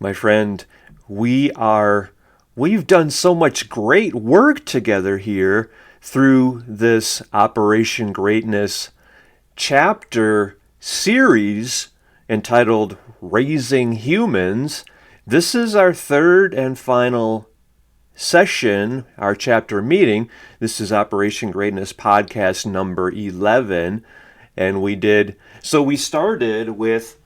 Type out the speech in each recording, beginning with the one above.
My friend, we've done so much great work together here through this Operation Greatness chapter series entitled Raising Humans. This is our third and final session, our chapter meeting. This is Operation Greatness podcast number 11. And we started with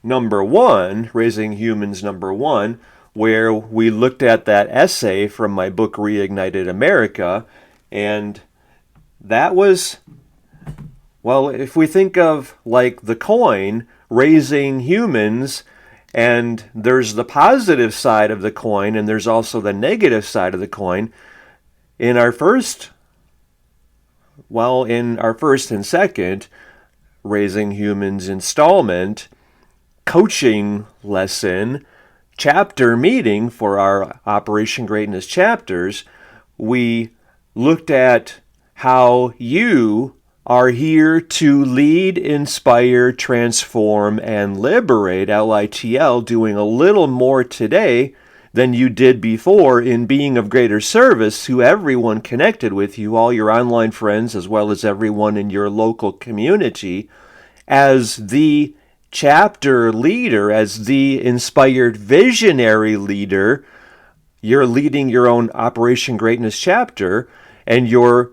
number one, Raising Humans number one, where we looked at that essay from my book Reignited America, and that was, well, if we think of like the coin, raising humans, and there's the positive side of the coin, and there's also the negative side of the coin. In our first and second Raising Humans installment, coaching lesson, chapter meeting for our Operation Greatness chapters, we looked at how you are here to lead, inspire, transform, and liberate, LITL, doing a little more today than you did before in being of greater service to everyone connected with you, all your online friends, as well as everyone in your local community, as the chapter leader, as the inspired visionary leader. You're leading your own Operation Greatness chapter, and you're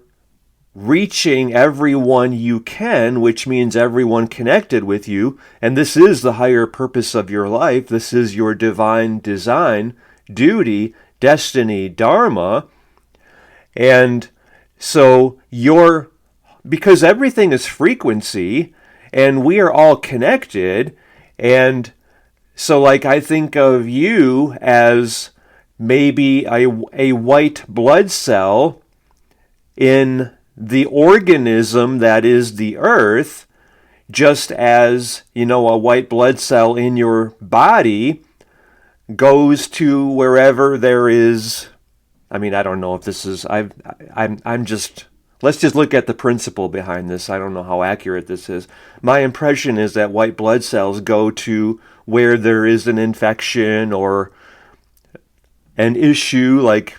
reaching everyone you can, which means everyone connected with you. And this is the higher purpose of your life. This is your divine design, duty, destiny, dharma. And so because everything is frequency, and we are all connected, and so like I think of you as maybe a white blood cell in the organism that is the earth, just as, a white blood cell in your body goes to wherever there is, I don't know if this is, let's just look at the principle behind this. I don't know how accurate this is. My impression is that white blood cells go to where there is an infection or an issue, like,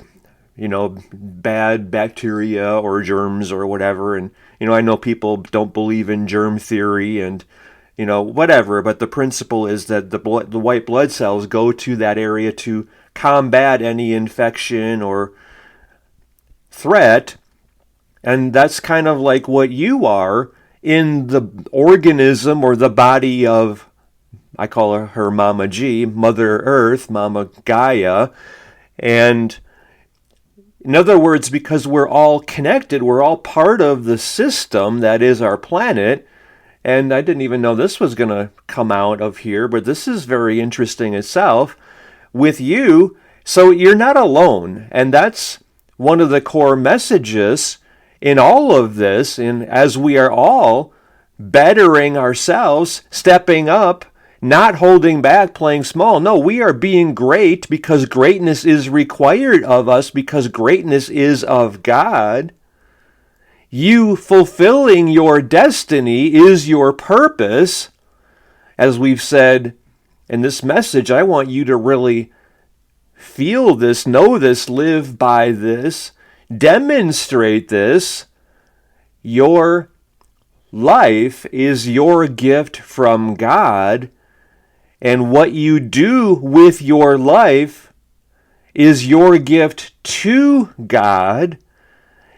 bad bacteria or germs or whatever. And, I know people don't believe in germ theory and, whatever. But the principle is that the white blood cells go to that area to combat any infection or threat. And that's kind of like what you are in the organism or the body of, I call her Mama G, Mother Earth, Mama Gaia. And in other words, because we're all connected, we're all part of the system that is our planet. And I didn't even know this was going to come out of here, but this is very interesting itself with you. So you're not alone. And that's one of the core messages in all of this, and as we are all bettering ourselves, stepping up, not holding back, playing small. No, we are being great because greatness is required of us, because greatness is of God. You fulfilling your destiny is your purpose. As we've said in this message, I want you to really feel this, know this, live by this. Demonstrate this. Your life is your gift from God, and what you do with your life is your gift to God.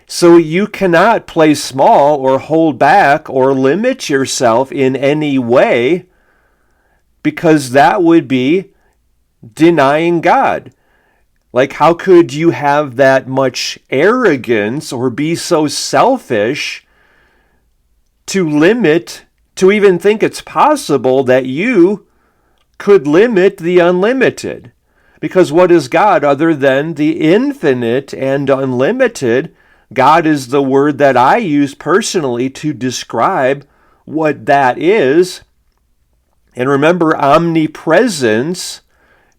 So you cannot play small or hold back or limit yourself in any way, because that would be denying God. Like, how could you have that much arrogance or be so selfish to even think it's possible that you could limit the unlimited? Because what is God other than the infinite and unlimited? God is the word that I use personally to describe what that is. And remember, omnipresence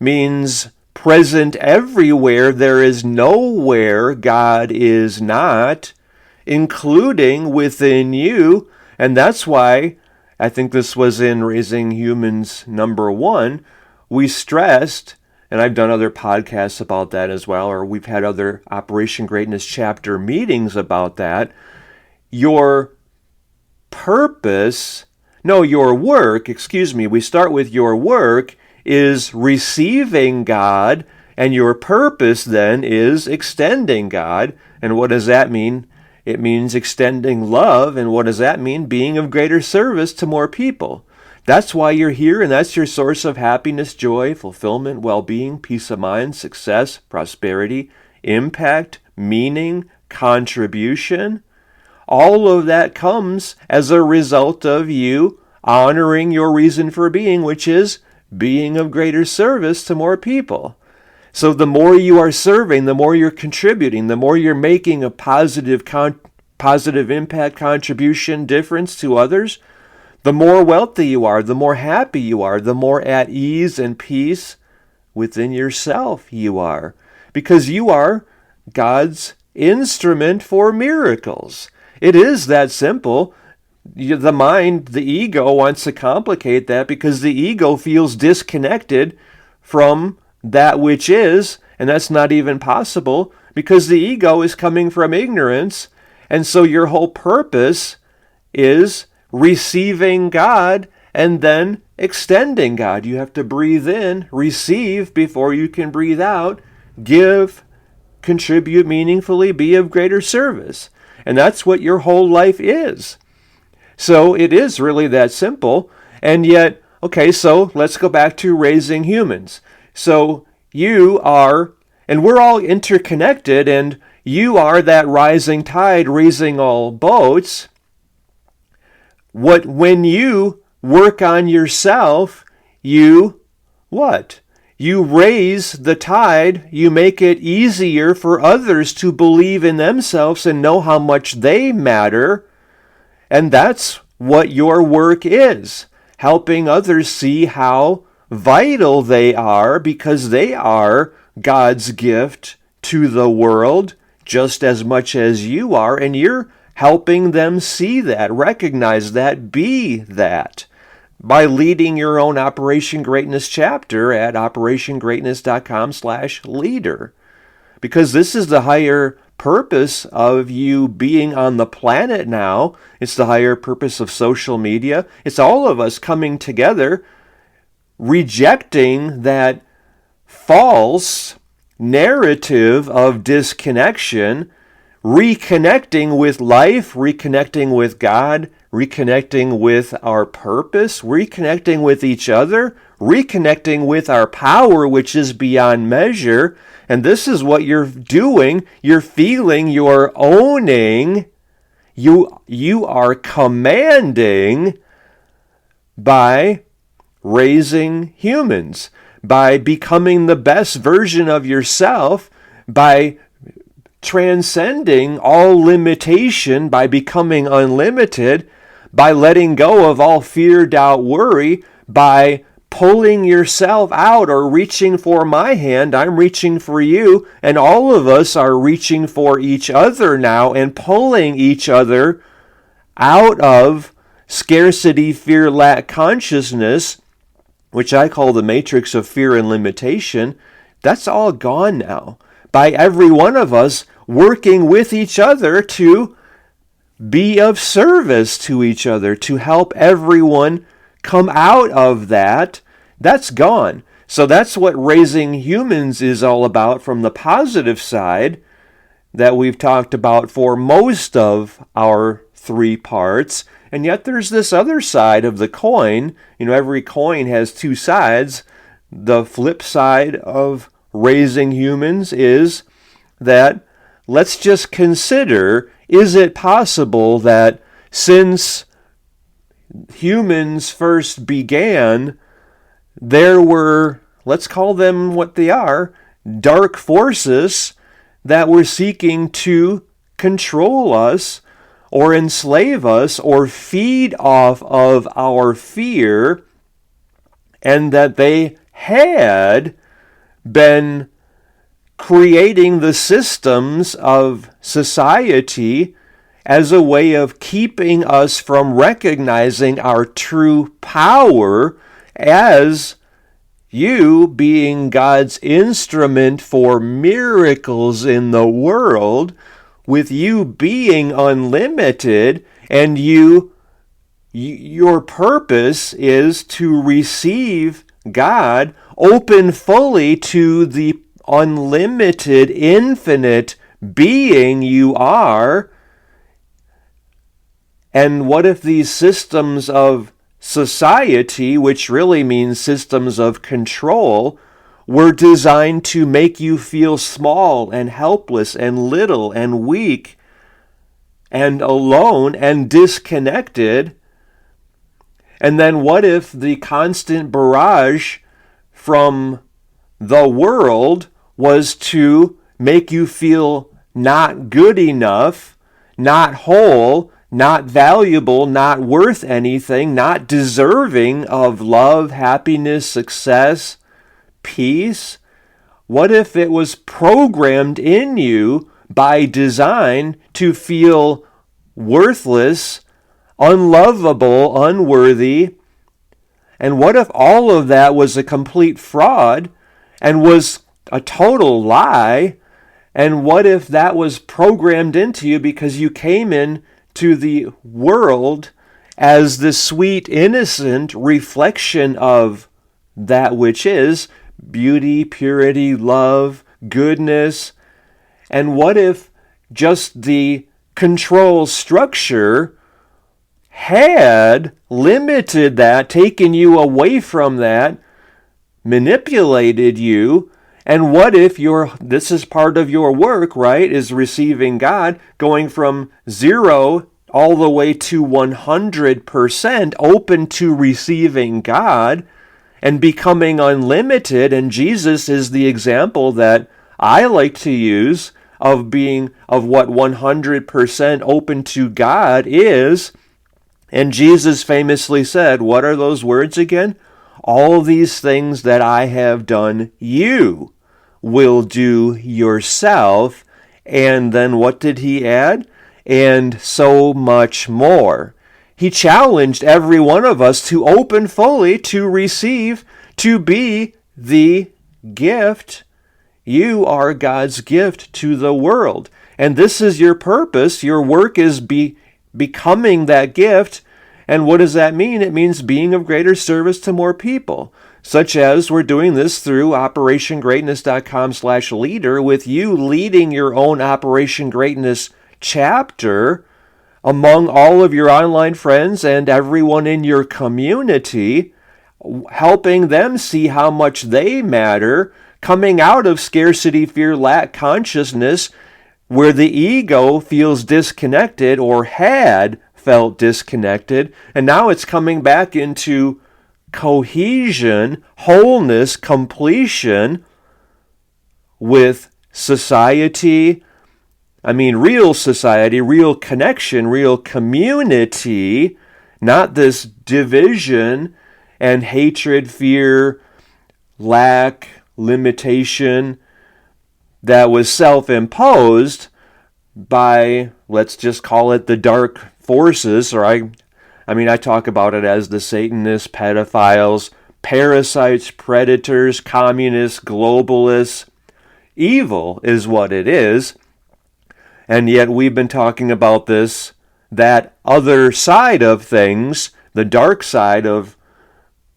means present everywhere. There is nowhere God is not, including within you. And that's why I think this was in Raising Humans number 1, we stressed, and I've done other podcasts about that as well, or we've had other Operation Greatness chapter meetings about that, your work, we start with your work is receiving God, and your purpose then is extending God. And what does that mean? It means extending love. And what does that mean? Being of greater service to more people. That's why you're here, and that's your source of happiness, joy, fulfillment, well-being, peace of mind, success, prosperity, impact, meaning, contribution. All of that comes as a result of you honoring your reason for being, which is being of greater service to more people. So the more you are serving, the more you're contributing, the more you're making a positive impact, contribution, difference to others, the more wealthy you are, the more happy you are, the more at ease and peace within yourself you are. Because you are God's instrument for miracles. It is that simple. The mind, the ego, wants to complicate that because the ego feels disconnected from that which is, and that's not even possible because the ego is coming from ignorance. And so your whole purpose is receiving God and then extending God. You have to breathe in, receive before you can breathe out, give, contribute meaningfully, be of greater service. And that's what your whole life is. So it is really that simple. And yet, okay, so let's go back to raising humans. So you are, and we're all interconnected, and you are that rising tide raising all boats. When you work on yourself, you what? You raise the tide, you make it easier for others to believe in themselves and know how much they matter. And that's what your work is, helping others see how vital they are because they are God's gift to the world just as much as you are, and you're helping them see that, recognize that, be that, by leading your own Operation Greatness chapter at operationgreatness.com/leader. Because this is the higher purpose of you being on the planet now. It's the higher purpose of social media. It's all of us coming together, rejecting that false narrative of disconnection, reconnecting with life, reconnecting with God, reconnecting with our purpose, reconnecting with each other, reconnecting with our power, which is beyond measure. And this is what you're doing. You're feeling, you're owning, you are commanding by raising humans, by becoming the best version of yourself, by transcending all limitation, by becoming unlimited, by letting go of all fear, doubt, worry, by pulling yourself out or reaching for my hand. I'm reaching for you, and all of us are reaching for each other now and pulling each other out of scarcity, fear, lack consciousness, which I call the matrix of fear and limitation. That's all gone now. By every one of us working with each other to be of service to each other, to help everyone come out of that. That's gone. So that's what raising humans is all about from the positive side that we've talked about for most of our 3 parts. And yet there's this other side of the coin. You know, every coin has 2 sides. The flip side of raising humans is that let's just consider, is it possible that since humans first began, there were, let's call them what they are, dark forces that were seeking to control us or enslave us or feed off of our fear, and that they had been creating the systems of society as a way of keeping us from recognizing our true power as you being God's instrument for miracles in the world, with you being unlimited, and your purpose is to receive God, open fully to the unlimited, infinite being you are. And what if these systems of society, which really means systems of control, were designed to make you feel small and helpless and little and weak and alone and disconnected? And then what if the constant barrage from the world was to make you feel not good enough, not whole, not valuable, not worth anything, not deserving of love, happiness, success, peace? What if it was programmed in you by design to feel worthless, unlovable, unworthy? And what if all of that was a complete fraud and was a total lie? And what if that was programmed into you because you came in to the world as the sweet, innocent reflection of that which is beauty, purity, love, goodness? And what if just the control structure had limited that, taken you away from that, manipulated you? And what if this is part of your work, right, is receiving God, going from 0 all the way to 100% open to receiving God and becoming unlimited? And Jesus is the example that I like to use of what 100% open to God is. And Jesus famously said, what are those words again? All these things that I have done, you will do yourself. And then what did he add? And so much more. He challenged every one of us to open fully, to receive, to be the gift. You are God's gift to the world. And this is your purpose. Your work is becoming that gift. And what does that mean? It means being of greater service to more people, such as we're doing this through OperationGreatness.com/leader, with you leading your own Operation Greatness chapter among all of your online friends and everyone in your community, helping them see how much they matter, coming out of scarcity, fear, lack consciousness, where the ego feels disconnected or had felt disconnected, and now it's coming back into cohesion, wholeness, completion with society. I mean, real society, real connection, real community, not this division and hatred, fear, lack, limitation that was self-imposed by, let's just call it the dark forces, or I talk about it as the Satanists, pedophiles, parasites, predators, communists, globalists. Evil is what it is. And yet we've been talking about that other side of things, the dark side of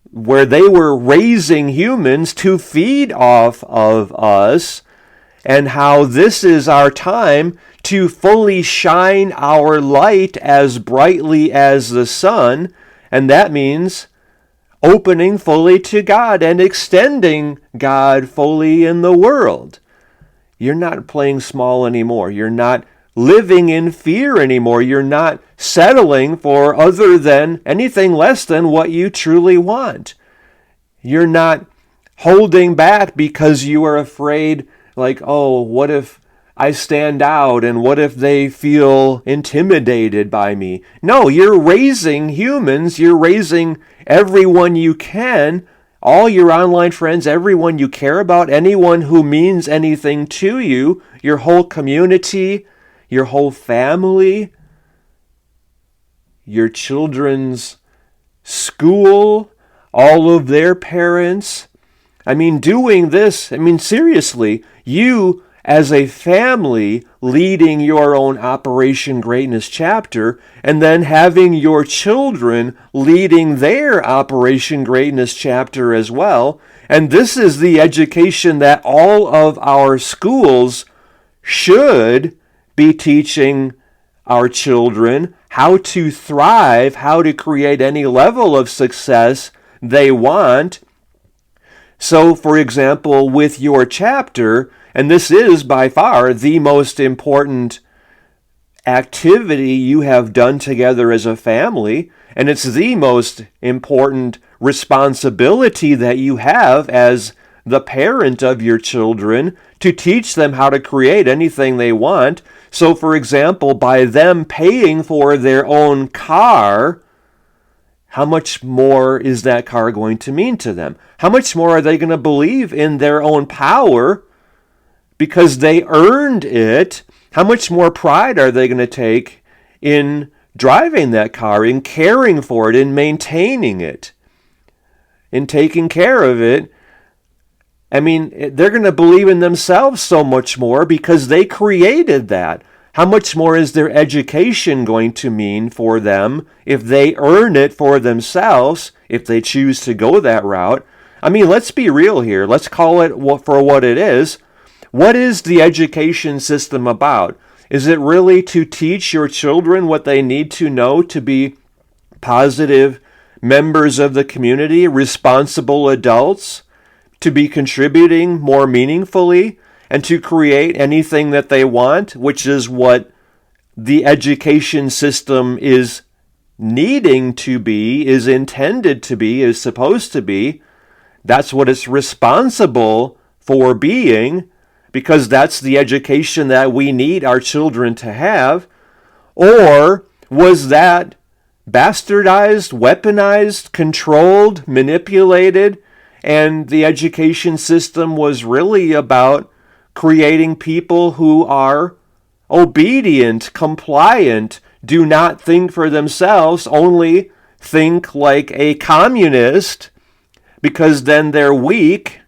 where they were raising humans to feed off of us, and how this is our time to fully shine our light as brightly as the sun. And that means opening fully to God and extending God fully in the world. You're not playing small anymore. You're not living in fear anymore. You're not settling for anything less than what you truly want. You're not holding back because you are afraid, like, oh, what if I stand out, and what if they feel intimidated by me? No, you're raising humans. You're raising everyone you can, all your online friends, everyone you care about, anyone who means anything to you, your whole community, your whole family, your children's school, all of their parents, I mean, doing this, I mean, seriously, you as a family leading your own Operation Greatness chapter and then having your children leading their Operation Greatness chapter as well. And this is the education that all of our schools should be teaching our children how to thrive, how to create any level of success they want. So, for example, with your chapter, and this is by far the most important activity you have done together as a family, and it's the most important responsibility that you have as the parent of your children to teach them how to create anything they want. So, for example, by them paying for their own car, how much more is that car going to mean to them? How much more are they going to believe in their own power because they earned it? How much more pride are they going to take in driving that car, in caring for it, in maintaining it, in taking care of it? I mean, they're going to believe in themselves so much more because they created that. How much more is their education going to mean for them if they earn it for themselves, if they choose to go that route? I mean, let's be real here. Let's call it for what it is. What is the education system about? Is it really to teach your children what they need to know to be positive members of the community, responsible adults, to be contributing more meaningfully, and to create anything that they want, which is what the education system is needing to be, is intended to be, is supposed to be? That's what it's responsible for being, because that's the education that we need our children to have. Or was that bastardized, weaponized, controlled, manipulated, and the education system was really about creating people who are obedient, compliant, do not think for themselves, only think like a communist, because then they're weak.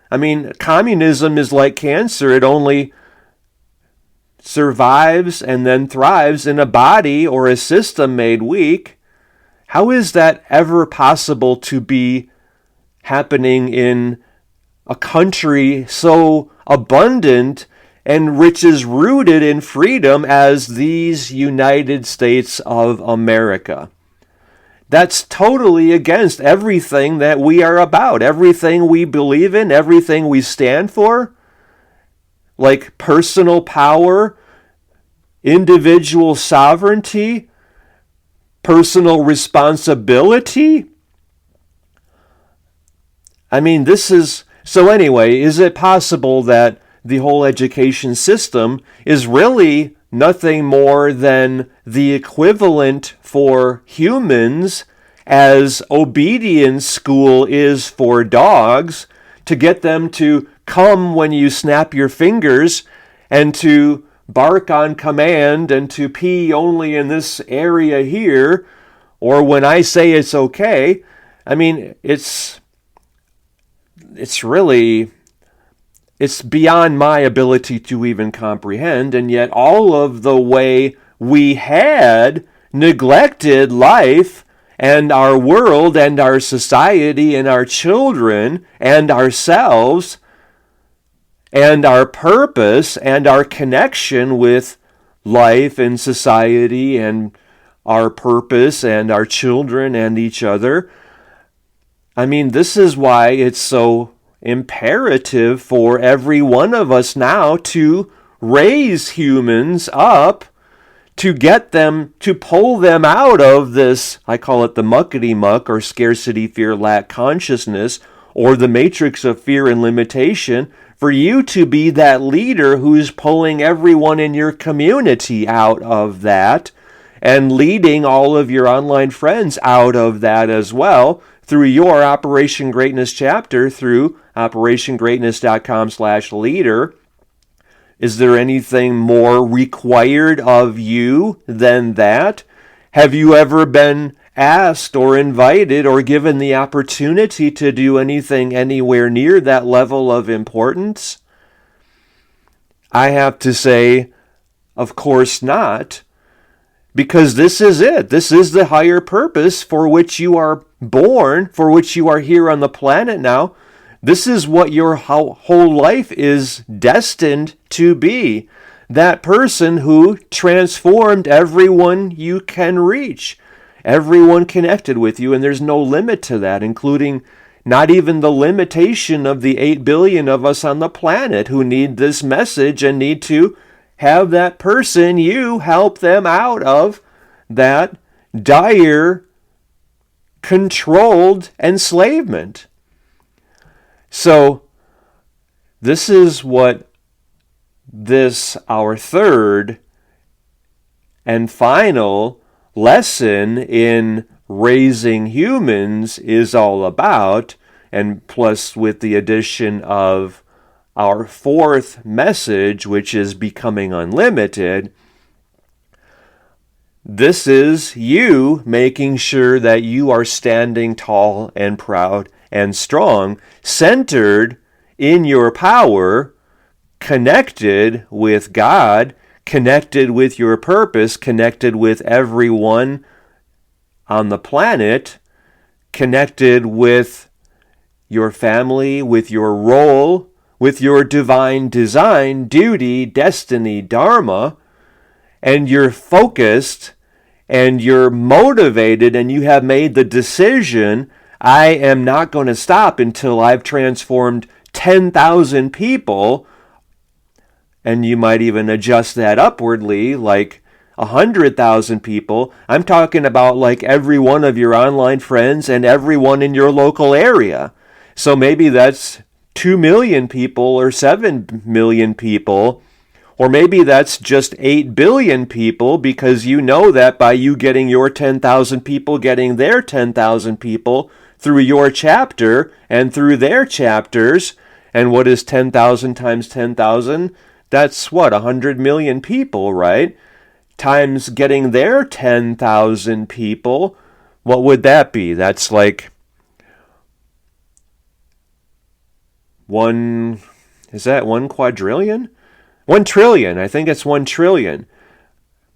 I mean, communism is like cancer. It only survives and then thrives in a body or a system made weak. How is that ever possible to be happening in a country so abundant and which is rooted in freedom as these United States of America? That's totally against everything that we are about, everything we believe in, everything we stand for, like personal power, individual sovereignty, personal responsibility. I mean, this is... So anyway, is it possible that the whole education system is really nothing more than the equivalent for humans as obedience school is for dogs, to get them to come when you snap your fingers and to bark on command and to pee only in this area here, or when I say it's okay? I mean, it's beyond my ability to even comprehend, and yet all of the way we had neglected life and our world and our society and our children and ourselves and our purpose and our connection with life and society and our purpose and our children and each other. I mean, this is why it's so imperative for every one of us now to raise humans up, to get them, to pull them out of this, I call it the muckety-muck, or scarcity, fear, lack consciousness, or the matrix of fear and limitation, for you to be that leader who's pulling everyone in your community out of that, and leading all of your online friends out of that as well, through your Operation Greatness chapter, through operationgreatness.com/leader. Is there anything more required of you than that? Have you ever been asked or invited or given the opportunity to do anything anywhere near that level of importance? I have to say, of course not, because this is it. This is the higher purpose for which you are born, for which you are here on the planet now. This is what your whole life is destined to be. That person who transformed everyone you can reach, everyone connected with you, and there's no limit to that, including not even the limitation of the 8 billion of us on the planet who need this message and need to have that person, you, help them out of that dire, controlled enslavement. So, this is what our third and final lesson in raising humans is all about, and plus with the addition of our fourth message, which is becoming unlimited. This is you making sure that you are standing tall and proud and strong, centered in your power, connected with God, connected with your purpose, connected with everyone on the planet, connected with your family, with your role, with your divine design, duty, destiny, dharma, and you're focused and you're motivated and you have made the decision, I am not going to stop until I've transformed 10,000 people, and you might even adjust that upwardly, like 100,000 people. I'm talking about like every one of your online friends and everyone in your local area. So maybe that's 2 million people or 7 million people, or maybe that's just 8 billion people, because you know that by you getting your 10,000 people getting their 10,000 people through your chapter and through their chapters. And what is 10,000 times 10,000? That's what, 100 million people, right? Times getting their 10,000 people, what would that be? That's like is that 1 quadrillion? 1 trillion. I think it's 1 trillion.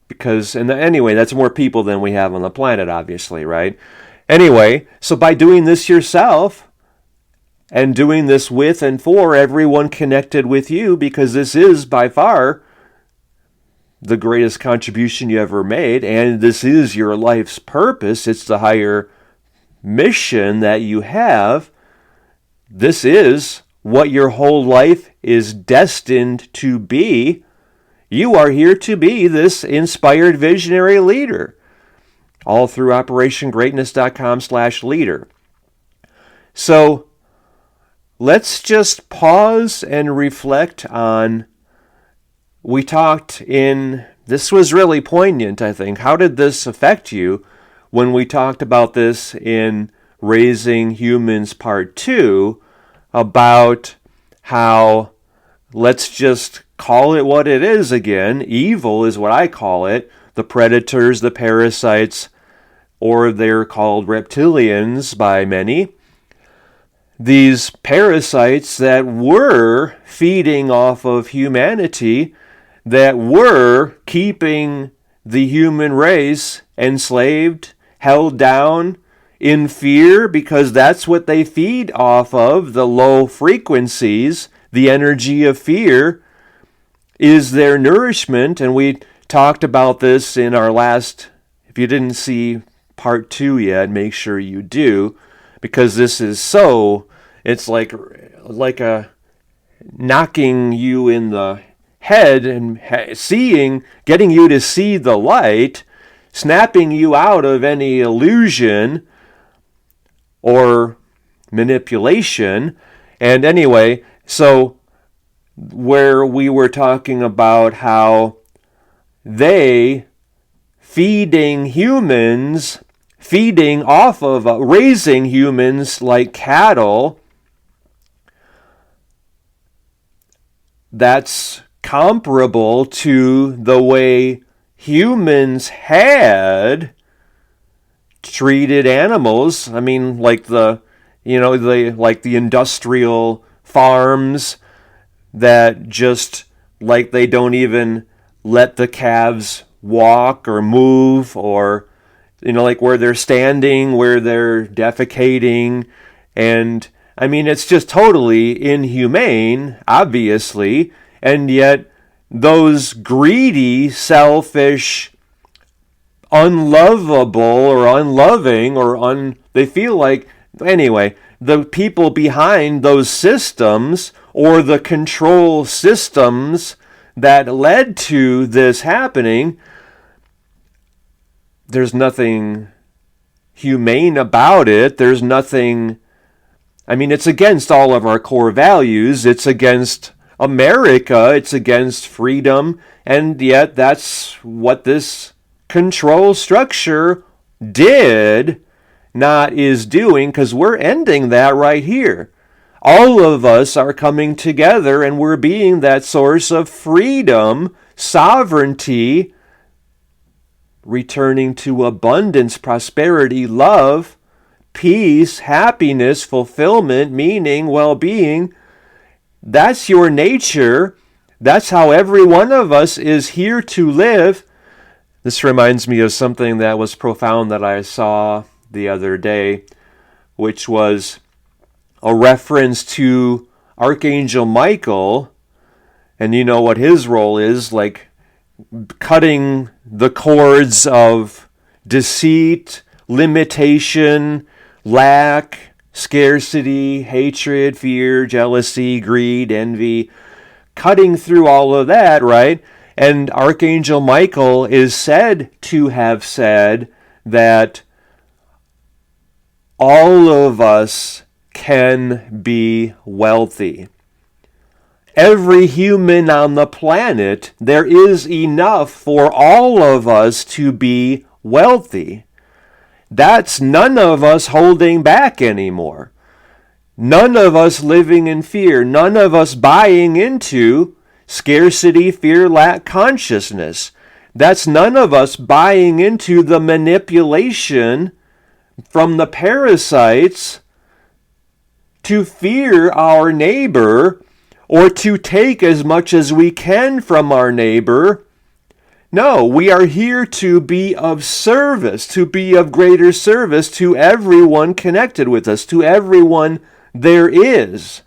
Because, and anyway, that's more people than we have on the planet, obviously, right? Anyway, so by doing this yourself, and doing this with and for everyone connected with you, because this is by far the greatest contribution you ever made, and this is your life's purpose, it's the higher mission that you have, this is what your whole life is destined to be. You are here to be this inspired visionary leader. All through OperationGreatness.com/leader. So, let's just pause and reflect on, we talked in, this was really poignant, I think. How did this affect you when we talked about this in Raising Humans Part 2, about how, let's just call it what it is again, evil is what I call it, the predators, the parasites, or they're called reptilians by many. These parasites that were feeding off of humanity, that were keeping the human race enslaved, held down in fear, because that's what they feed off of, the low frequencies, the energy of fear is their nourishment. And we talked about this in our last, if you didn't see Part 2 yet, make sure you do, because this is so, it's like a knocking you in the head and getting you to see the light, snapping you out of any illusion or manipulation. And anyway, so where we were talking about how they feeding off of, raising humans like cattle, that's comparable to the way humans had treated animals. I mean, like the industrial farms that just like they don't even let the calves walk or move, or like where they're standing, where they're defecating. And I mean, it's just totally inhumane, obviously. And yet those greedy, selfish, unlovable or unloving they feel like, anyway, the people behind those systems or the control systems that led to this happening, there's nothing humane about it. There's nothing, I mean, it's against all of our core values. It's against America. It's against freedom. And yet that's what this control structure is doing, because we're ending that right here. All of us are coming together and we're being that source of freedom, sovereignty, returning to abundance, prosperity, love, peace, happiness, fulfillment, meaning, well-being. That's your nature. That's how every one of us is here to live. This reminds me of something that was profound that I saw the other day, which was a reference to Archangel Michael. And you know what his role is, like cutting the cords of deceit, limitation, lack, scarcity, hatred, fear, jealousy, greed, envy, cutting through all of that, right? And Archangel Michael is said to have said that all of us can be wealthy. Every human on the planet, there is enough for all of us to be wealthy. That's none of us holding back anymore. None of us living in fear. None of us buying into scarcity, fear, lack consciousness. That's none of us buying into the manipulation from the parasites to fear our neighbor or to take as much as we can from our neighbor. No, we are here to be of service, to be of greater service to everyone connected with us, to everyone there is.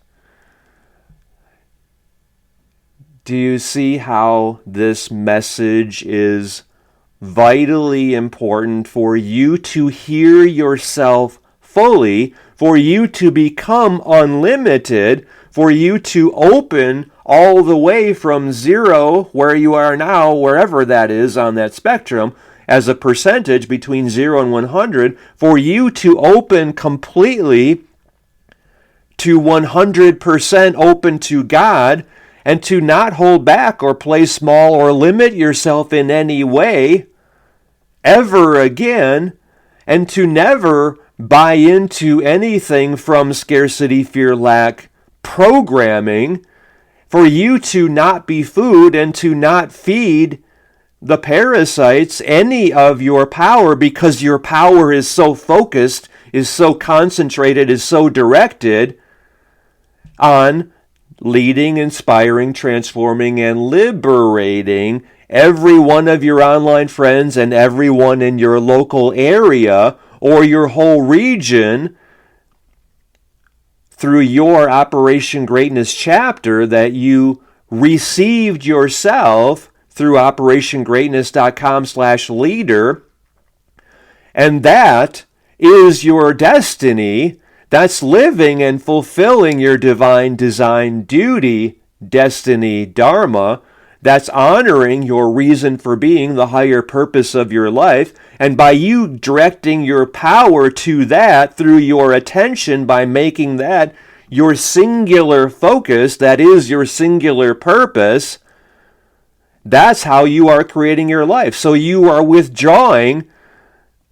Do you see how this message is vitally important for you to hear yourself fully, for you to become unlimited, for you to open all the way from zero, where you are now, wherever that is on that spectrum, as a percentage between 0 and 100, for you to open completely to 100% open to God, and to not hold back or play small or limit yourself in any way ever again, and to never buy into anything from scarcity, fear, lack programming, for you to not be food and to not feed the parasites any of your power, because your power is so focused, is so concentrated, is so directed on leading, inspiring, transforming, and liberating every one of your online friends and everyone in your local area or your whole region through your Operation Greatness chapter that you received yourself through operationgreatness.com/leader. And that is your destiny. That's living and fulfilling your divine design duty, destiny, dharma. That's honoring your reason for being, the higher purpose of your life. And by you directing your power to that through your attention, by making that your singular focus, that is your singular purpose, that's how you are creating your life. So you are withdrawing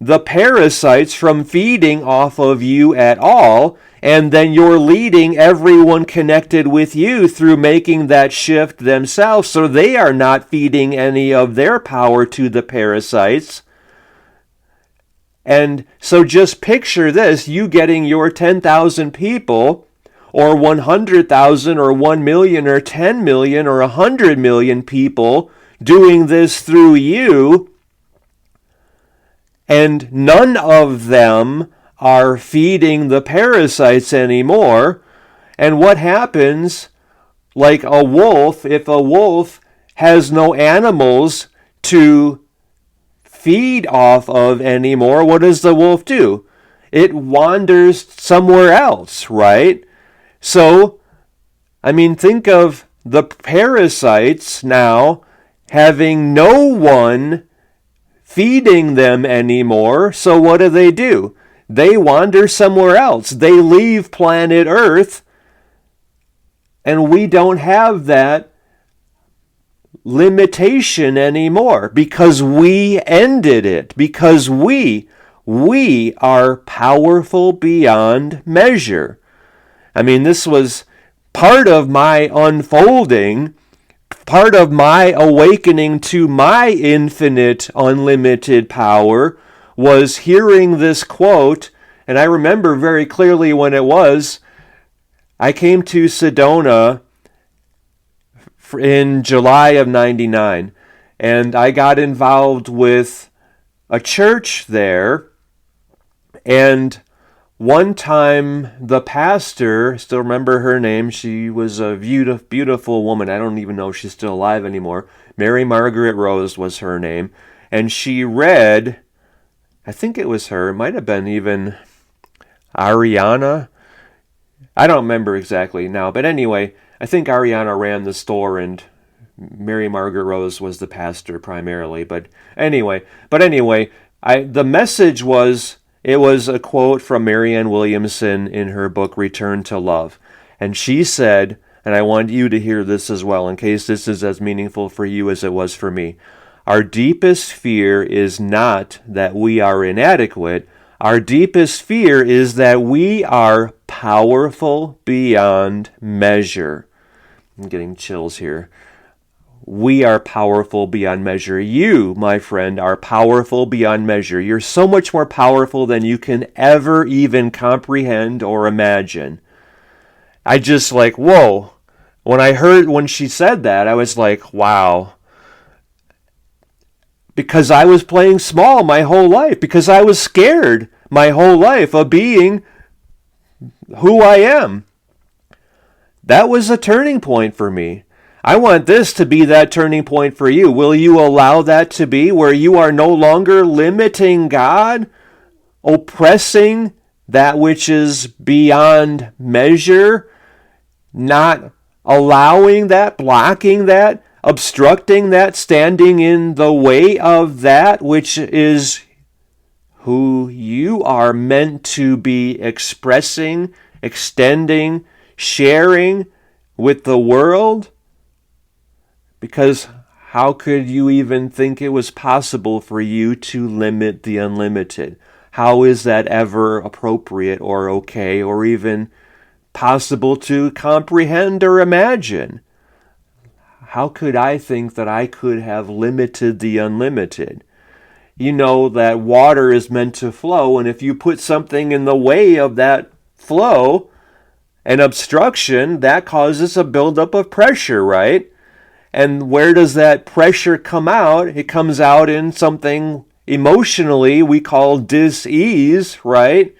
the parasites from feeding off of you at all, and then you're leading everyone connected with you through making that shift themselves, so they are not feeding any of their power to the parasites. And so just picture this, you getting your 10,000 people, or 100,000, or 1 million, or 10 million, or 100 million people doing this through you, and none of them are feeding the parasites anymore. And what happens, like a wolf, if a wolf has no animals to feed off of anymore, what does the wolf do? It wanders somewhere else, right? So, I mean, think of the parasites now having no one feeding them anymore. So what do? They wander somewhere else. They leave planet Earth, and we don't have that limitation anymore because we ended it, because we are powerful beyond measure. I mean, this was part of my unfolding, part of my awakening to my infinite, unlimited power was hearing this quote. And I remember very clearly when it was. I came to Sedona in July of 99, and I got involved with a church there, and one time the pastor, still remember her name, she was a beautiful woman, I don't even know if she's still alive anymore, Mary Margaret Rose was her name, and she read, I think it was her, it might have been even Ariana, I don't remember exactly now, but anyway, I think Ariana ran the store and Mary Margaret Rose was the pastor primarily. But anyway, the message was, it was a quote from Marianne Williamson in her book Return to Love. And she said, and I want you to hear this as well in case this is as meaningful for you as it was for me. Our deepest fear is not that we are inadequate. Our deepest fear is that we are powerful beyond measure. I'm getting chills here. We are powerful beyond measure. You, my friend, are powerful beyond measure. You're so much more powerful than you can ever even comprehend or imagine. I just like, whoa. When she said that, I was like, wow. Because I was playing small my whole life. Because I was scared my whole life of being who I am. That was a turning point for me. I want this to be that turning point for you. Will you allow that to be where you are no longer limiting God, oppressing that which is beyond measure, not allowing that, blocking that, obstructing that, standing in the way of that which is who you are meant to be expressing, extending, sharing with the world? Because how could you even think it was possible for you to limit the unlimited? How is that ever appropriate or okay or even possible to comprehend or imagine? How could I think that I could have limited the unlimited? You know that water is meant to flow, and if you put something in the way of that flow, an obstruction, that causes a buildup of pressure, right? And where does that pressure come out? It comes out in something emotionally we call dis-ease, right?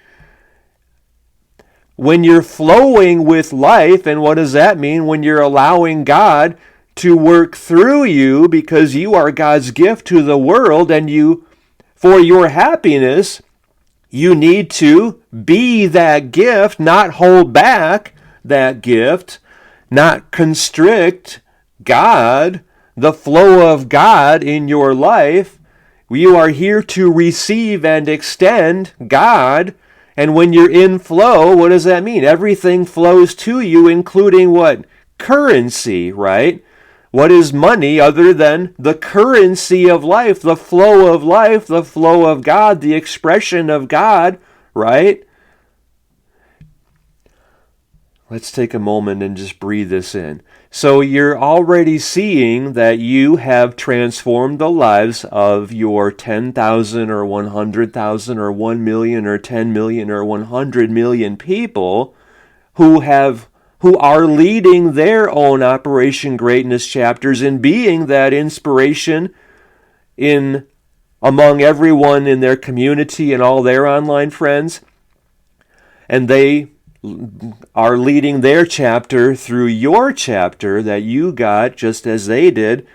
When you're flowing with life, and what does that mean? When you're allowing God to work through you because you are God's gift to the world, and you, for your happiness, you need to be that gift, not hold back that gift, not constrict God, the flow of God in your life. You are here to receive and extend God. And when you're in flow, what does that mean? Everything flows to you, including what? Currency, right? What is money other than the currency of life, the flow of God, the expression of God, right? Let's take a moment and just breathe this in. So you're already seeing that you have transformed the lives of your 10,000 or 100,000 or 1 million or 10 million or 100 million people who are leading their own Operation Greatness chapters and being that inspiration in among everyone in their community and all their online friends. And they are leading their chapter through your chapter that you got just as they did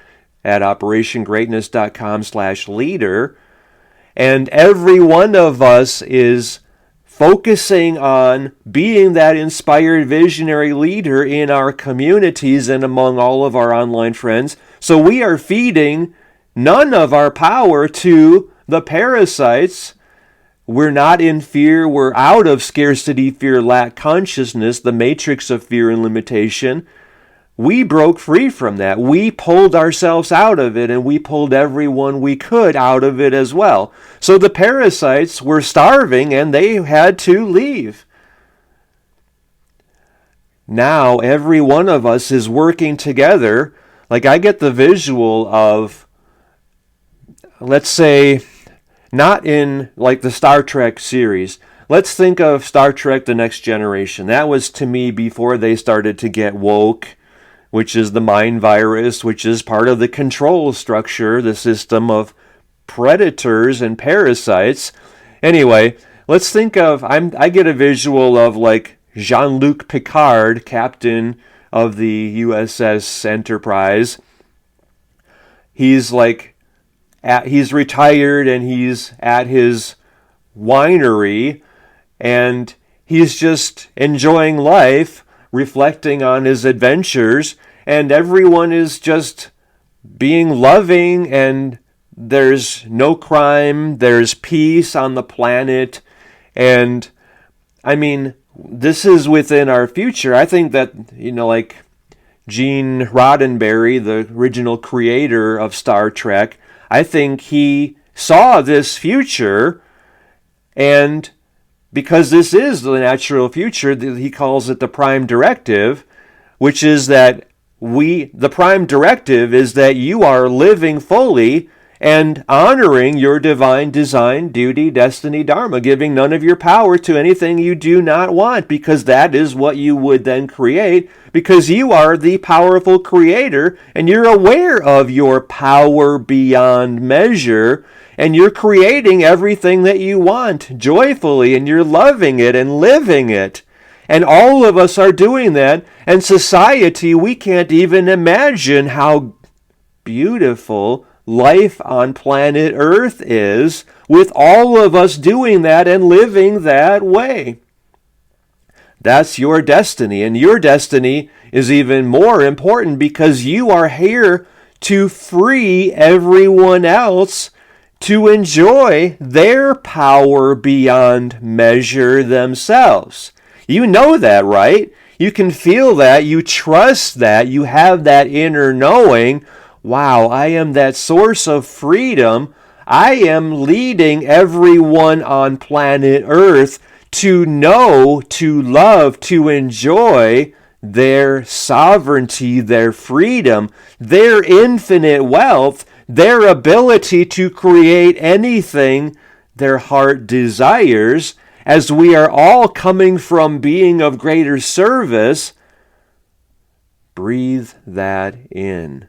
at operationgreatness.com/leader. And every one of us is focusing on being that inspired visionary leader in our communities and among all of our online friends. So we are feeding none of our power to the parasites. We're not in fear. We're out of scarcity, fear, lack consciousness, the matrix of fear and limitation. We broke free from that. We pulled ourselves out of it, and we pulled everyone we could out of it as well. So the parasites were starving, and they had to leave. Now every one of us is working together. Like I get the visual of, let's say, not in like the Star Trek series. Let's think of Star Trek The Next Generation. That was to me before they started to get woke, which is the mind virus, which is part of the control structure, the system of predators and parasites. Anyway, let's think of, I get a visual of like Jean-Luc Picard, captain of the USS Enterprise. He's like, he's retired and he's at his winery and he's just enjoying life, reflecting on his adventures, and everyone is just being loving, and there's no crime, there's peace on the planet. And I mean, this is within our future. I think that, like Gene Roddenberry, the original creator of Star Trek, I think he saw this future, and because this is the natural future, he calls it the prime directive, which is that the prime directive is that you are living fully and honoring your divine design, duty, destiny, dharma, giving none of your power to anything you do not want, because that is what you would then create, because you are the powerful creator and you're aware of your power beyond measure, and you're creating everything that you want joyfully, and you're loving it and living it. And all of us are doing that, and society, we can't even imagine how beautiful life on planet Earth is with all of us doing that and living that way. That's your destiny, and your destiny is even more important because you are here to free everyone else to enjoy their power beyond measure themselves. You know that, right? You can feel that, you trust that, you have that inner knowing. Wow, I am that source of freedom. I am leading everyone on planet Earth to know, to love, to enjoy their sovereignty, their freedom, their infinite wealth, their ability to create anything their heart desires, as we are all coming from being of greater service. Breathe that in.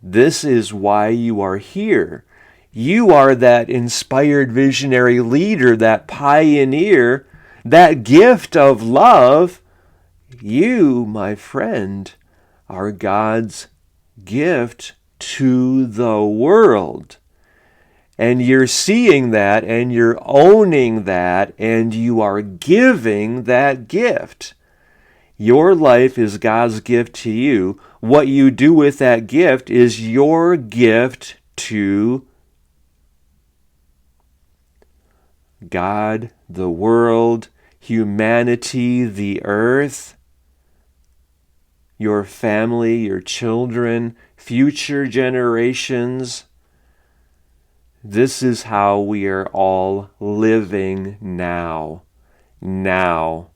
This is why you are here. You are that inspired visionary leader, that pioneer, that gift of love. You, my friend, are God's gift to the world. And you're seeing that, and you're owning that, and you are giving that gift. Your life is God's gift to you. What you do with that gift is your gift to God, the world, humanity, the earth, your family, your children, future generations. This is how we are all living now. Now.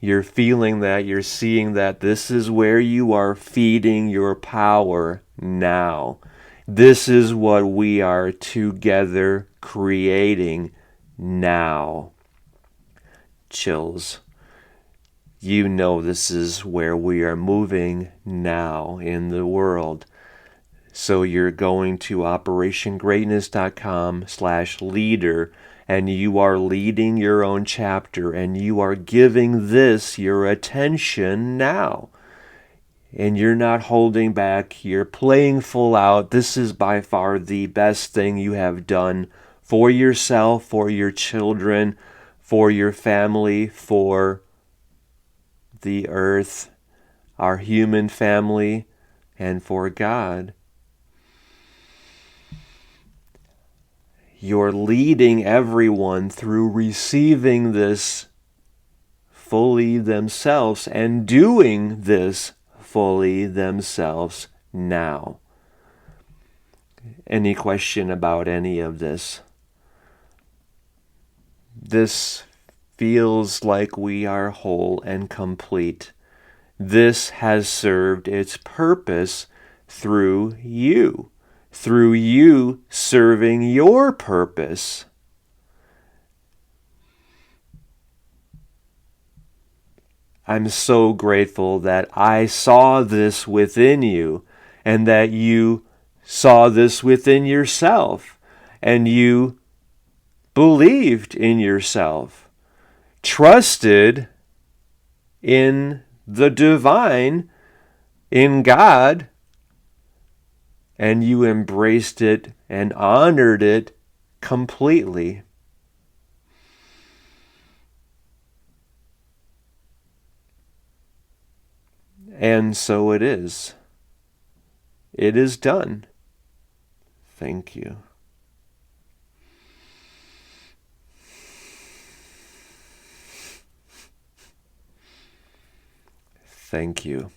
You're feeling that, you're seeing that. This is where you are feeding your power now. This is what we are together creating now. Chills. You know this is where we are moving now in the world. So you're going to operationgreatness.com/leader, and you are leading your own chapter, and you are giving this your attention now. And you're not holding back. You're playing full out. This is by far the best thing you have done for yourself, for your children, for your family, for the earth, our human family, and for God. You're leading everyone through receiving this fully themselves and doing this fully themselves now. Any question about any of this? This feels like we are whole and complete. This has served its purpose through you serving your purpose. I'm so grateful that I saw this within you and that you saw this within yourself and you believed in yourself, trusted in the divine, in God, and you embraced it and honored it completely. And so it is. It is done. Thank you. Thank you.